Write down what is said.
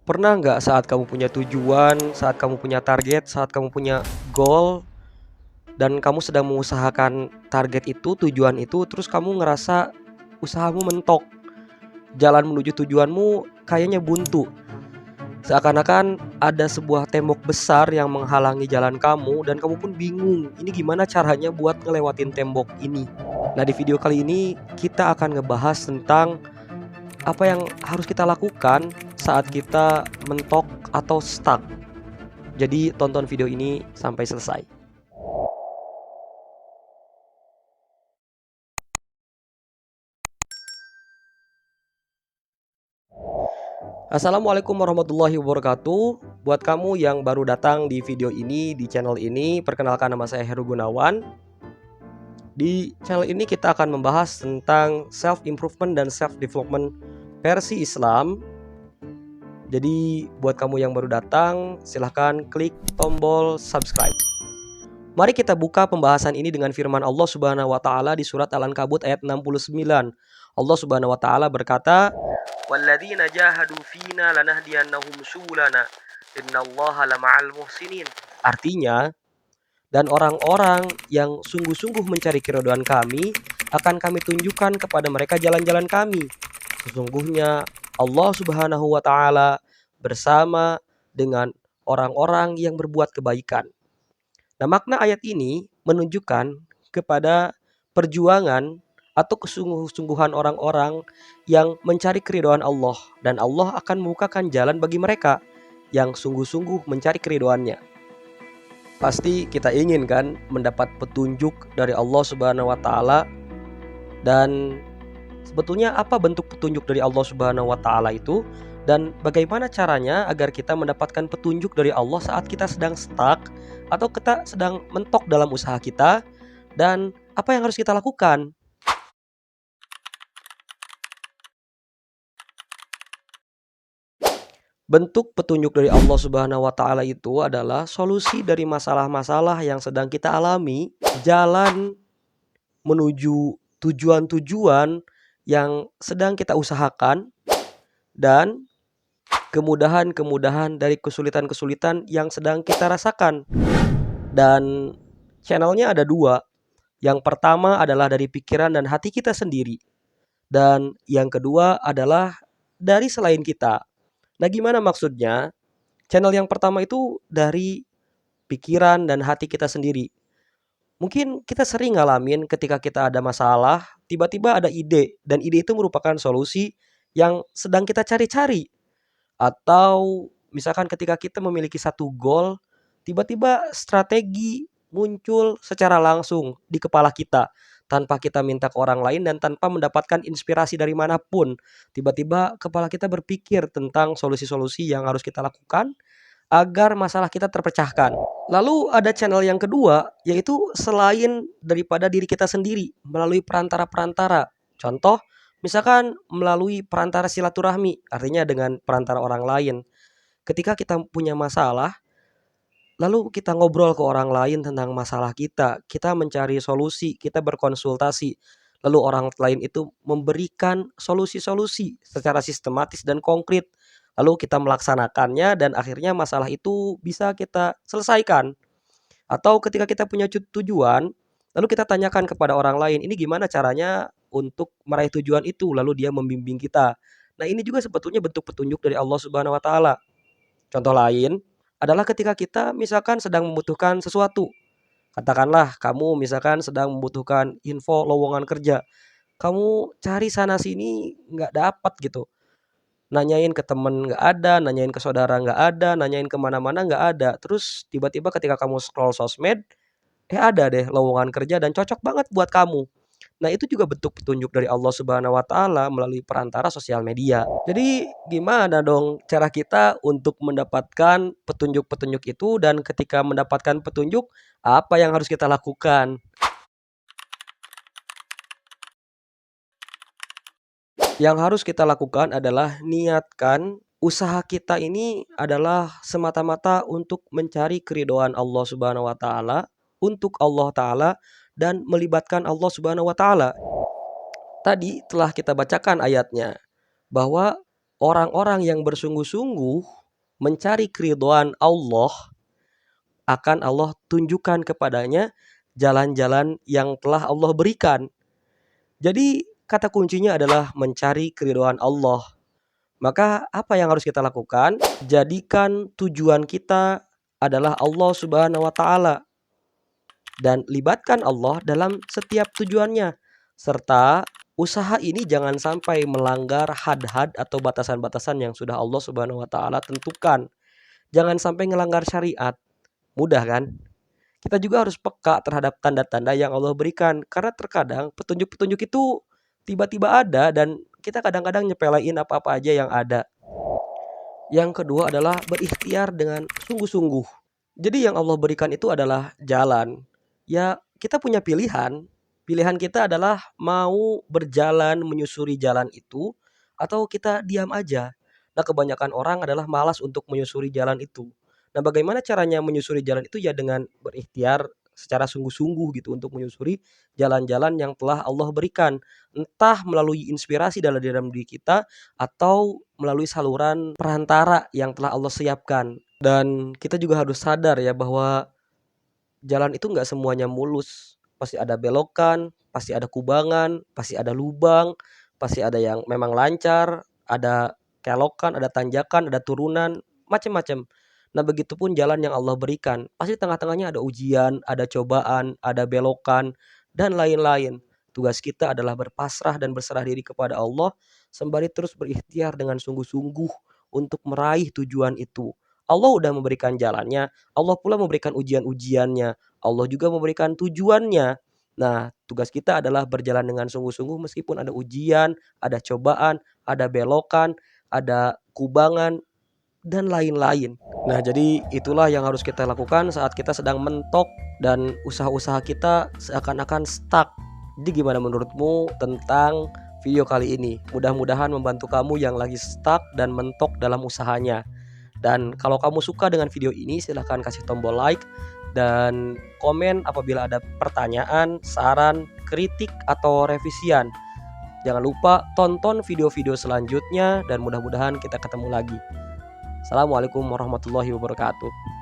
Pernah nggak saat kamu punya tujuan, saat kamu punya target, saat kamu punya goal, dan kamu sedang mengusahakan target itu, tujuan itu, terus kamu ngerasa usahamu mentok, jalan menuju tujuanmu kayaknya buntu. Seakan-akan ada sebuah tembok besar yang menghalangi jalan kamu dan kamu pun bingung, ini gimana caranya buat ngelewatin tembok ini. Nah, di video kali ini kita akan ngebahas tentang apa yang harus kita lakukan saat kita mentok atau stuck. Jadi tonton video ini sampai selesai. Assalamualaikum warahmatullahi wabarakatuh. Buat kamu yang baru datang di video ini, di channel ini, perkenalkan nama saya Heru Gunawan. Di channel ini kita akan membahas tentang self improvement dan self development versi Islam. Jadi buat kamu yang baru datang, silahkan klik tombol subscribe. Mari kita buka pembahasan ini dengan firman Allah Subhanahu wa taala di surat Al-Ankabut ayat 69. Allah Subhanahu wa taala berkata, "Walladzina jahadu fina lanahdiyannahum subulana innallaha lama'al muhsinin." Artinya, dan orang-orang yang sungguh-sungguh mencari keridhaan kami akan kami tunjukkan kepada mereka jalan-jalan kami. Sesungguhnya Allah Subhanahu wa taala bersama dengan orang-orang yang berbuat kebaikan. Nah, makna ayat ini menunjukkan kepada perjuangan atau kesungguh-sungguhan orang-orang yang mencari keridhaan Allah, dan Allah akan membukakan jalan bagi mereka yang sungguh-sungguh mencari keridhaannya. Pasti kita ingin kan mendapat petunjuk dari Allah Subhanahu wa taala, dan sebetulnya apa bentuk petunjuk dari Allah Subhanahu wa taala itu, dan bagaimana caranya agar kita mendapatkan petunjuk dari Allah saat kita sedang stuck atau kita sedang mentok dalam usaha kita, dan apa yang harus kita lakukan? Bentuk petunjuk dari Allah Subhanahu wa taala itu adalah solusi dari masalah-masalah yang sedang kita alami, jalan menuju tujuan-tujuan yang sedang kita usahakan, dan kemudahan-kemudahan dari kesulitan-kesulitan yang sedang kita rasakan. Dan channelnya ada dua. Yang pertama adalah dari pikiran dan hati kita sendiri, dan yang kedua adalah dari selain kita. Nah, gimana maksudnya? Channel yang pertama itu dari pikiran dan hati kita sendiri. Mungkin kita sering ngalamin ketika kita ada masalah, tiba-tiba ada ide, dan ide itu merupakan solusi yang sedang kita cari-cari. Atau misalkan ketika kita memiliki satu goal, tiba-tiba strategi muncul secara langsung di kepala kita tanpa kita minta ke orang lain dan tanpa mendapatkan inspirasi dari manapun. Tiba-tiba kepala kita berpikir tentang solusi-solusi yang harus kita lakukan agar masalah kita terpecahkan. Lalu ada channel yang kedua, yaitu selain daripada diri kita sendiri, melalui perantara-perantara. Contoh, misalkan melalui perantara silaturahmi, artinya dengan perantara orang lain. Ketika kita punya masalah, lalu kita ngobrol ke orang lain tentang masalah kita mencari solusi, kita berkonsultasi. Lalu orang lain itu memberikan solusi-solusi secara sistematis dan konkret. Lalu kita melaksanakannya dan akhirnya masalah itu bisa kita selesaikan. Atau ketika kita punya tujuan, lalu kita tanyakan kepada orang lain, ini gimana caranya untuk meraih tujuan itu, lalu dia membimbing kita. Nah, ini juga sebetulnya bentuk petunjuk dari Allah Subhanahu wa taala. Contoh lain adalah ketika kita misalkan sedang membutuhkan sesuatu. Katakanlah kamu misalkan sedang membutuhkan info lowongan kerja. Kamu cari sana sini nggak dapat gitu. Nanyain ke temen nggak ada, nanyain ke saudara nggak ada, nanyain kemana mana nggak ada. Terus tiba-tiba ketika kamu scroll sosmed, ada deh lowongan kerja dan cocok banget buat kamu. Nah, itu juga bentuk petunjuk dari Allah Subhanahu wa taala melalui perantara sosial media. Jadi gimana dong cara kita untuk mendapatkan petunjuk-petunjuk itu, dan ketika mendapatkan petunjuk, apa yang harus kita lakukan? Yang harus kita lakukan adalah niatkan usaha kita ini adalah semata-mata untuk mencari keridhaan Allah Subhanahu wa taala, untuk Allah taala, dan melibatkan Allah Subhanahu wa taala. Tadi telah kita bacakan ayatnya bahwa orang-orang yang bersungguh-sungguh mencari keridhaan Allah, akan Allah tunjukkan kepadanya jalan-jalan yang telah Allah berikan. Jadi kata kuncinya adalah mencari keridhaan Allah. Maka apa yang harus kita lakukan? Jadikan tujuan kita adalah Allah Subhanahu wa taala dan libatkan Allah dalam setiap tujuannya. Serta usaha ini jangan sampai melanggar had-had atau batasan-batasan yang sudah Allah Subhanahu wa taala tentukan. Jangan sampai melanggar syariat. Mudah kan? Kita juga harus peka terhadap tanda-tanda yang Allah berikan. Karena terkadang petunjuk-petunjuk itu tiba-tiba ada dan kita kadang-kadang nyepelein apa-apa aja yang ada. Yang kedua adalah berikhtiar dengan sungguh-sungguh. Jadi yang Allah berikan itu adalah jalan. Ya, kita punya pilihan. Pilihan kita adalah mau berjalan menyusuri jalan itu atau kita diam aja. Nah, kebanyakan orang adalah malas untuk menyusuri jalan itu. Nah, bagaimana caranya menyusuri jalan itu? Ya dengan berikhtiar secara sungguh-sungguh gitu untuk menyusuri jalan-jalan yang telah Allah berikan. Entah melalui inspirasi dalam diri kita atau melalui saluran perantara yang telah Allah siapkan. Dan kita juga harus sadar ya bahwa jalan itu nggak semuanya mulus. Pasti ada belokan, pasti ada kubangan, pasti ada lubang, pasti ada yang memang lancar, ada kelokan, ada tanjakan, ada turunan, macam-macam. Nah, begitupun jalan yang Allah berikan. Pasti tengah-tengahnya ada ujian, ada cobaan, ada belokan, dan lain-lain. Tugas kita adalah berpasrah dan berserah diri kepada Allah, sembari terus berikhtiar dengan sungguh-sungguh untuk meraih tujuan itu. Allah udah memberikan jalannya, Allah pula memberikan ujian-ujiannya, Allah juga memberikan tujuannya. Nah, tugas kita adalah berjalan dengan sungguh-sungguh meskipun ada ujian, ada cobaan, ada belokan, ada kubangan, dan lain-lain. Nah, jadi itulah yang harus kita lakukan saat kita sedang mentok dan usaha-usaha kita seakan-akan stuck. Jadi gimana menurutmu tentang video kali ini? Mudah-mudahan membantu kamu yang lagi stuck dan mentok dalam usahanya. Dan kalau kamu suka dengan video ini, silahkan kasih tombol like dan komen apabila ada pertanyaan, saran, kritik, atau revisian. Jangan lupa tonton video-video selanjutnya dan mudah-mudahan kita ketemu lagi. Assalamualaikum warahmatullahi wabarakatuh.